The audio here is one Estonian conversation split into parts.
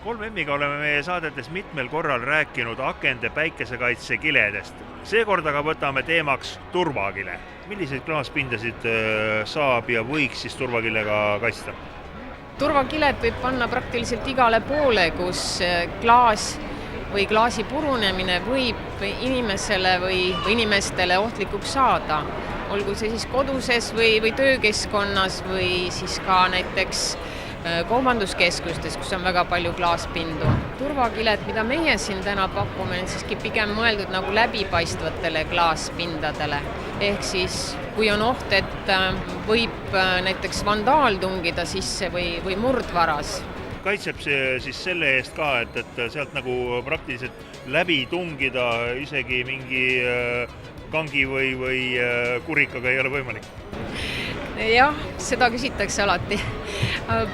3Miga oleme meie saadetes mitmel korral rääkinud akende päikesekaitse kiledest. Seekord aga võtame teemaks turvakile. Milliseid klaaspindasid saab ja võiks siis turvakilega kaitsta? Turvakilet võib panna praktiliselt igale poole, kus klaas või klaasi purunemine võib inimesele või inimestele ohtlikuks saada. Olgu see siis koduses või töökeskkonnas või siis ka näiteks kaubanduskeskustes, kus on väga palju klaaspindu. Turvakilet, mida meie siin täna pakume, on siiski pigem mõeldud nagu läbipaistvatele klaaspindadele. Ehk siis, kui on oht, et võib näiteks vandaal tungida sisse või murdvaras. Kaitseb see siis selle eest ka, et sealt nagu praktiliselt läbi tungida isegi mingi kangi või kurikaga ei ole võimalik? Jah, seda küsitakse alati.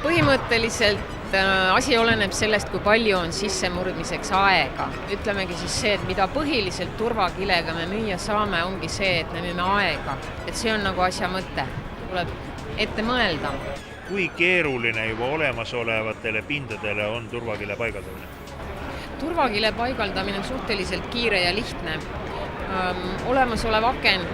Põhimõtteliselt asi oleneb sellest, kui palju on sissemurdmiseks aega. Ütlemegi siis see, et mida põhiliselt turvakilega me müüa saame, ongi see, et me müüme aega. Et see on nagu asja mõte. Tuleb ette mõelda. Kui keeruline juba olemasolevatele pindadele on turvakile paigaldamine? Turvakile paigaldamine on suhteliselt kiire ja lihtne. Olemasolev aken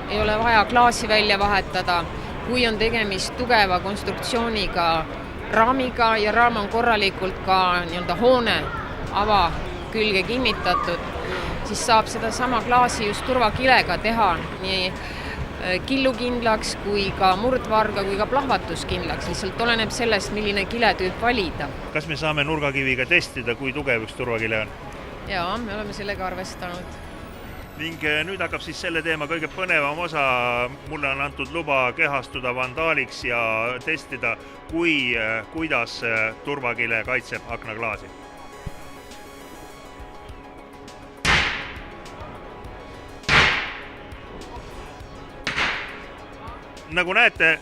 ei ole vaja klaasi välja vahetada. Kui on tegemist tugeva konstruktsiooniga raamiga ja raam on korralikult ka hoone ava külge kinnitatud, siis saab seda sama klaasi just turvakilega teha nii killukindlaks kui ka murdvarga kui ka plahvatuskindlaks. Lihtsalt oleneb sellest, milline kiletüüp valida. Kas me saame nurgakiviga testida, kui tugev üks turvakile on? Jaa, me oleme sellega arvestanud. Ning nüüd hakkab siis selle teema kõige põnevam osa. Mulle on antud luba kehastuda vandaaliks ja testida, kuidas turvakile kaitseb aknaklaasi. Nagu näete,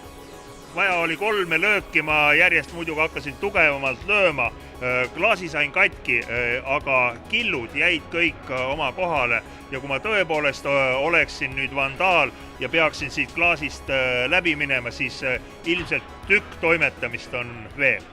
vaja oli 3 lööki, ma järjest muidugi hakkasin tugevamalt lööma. Klaasi sain katki, aga killud jäid kõik oma kohale ja kui ma tõepoolest oleksin nüüd vandaal ja peaksin siit klaasist läbi minema, siis ilmselt tükk toimetamist on veel.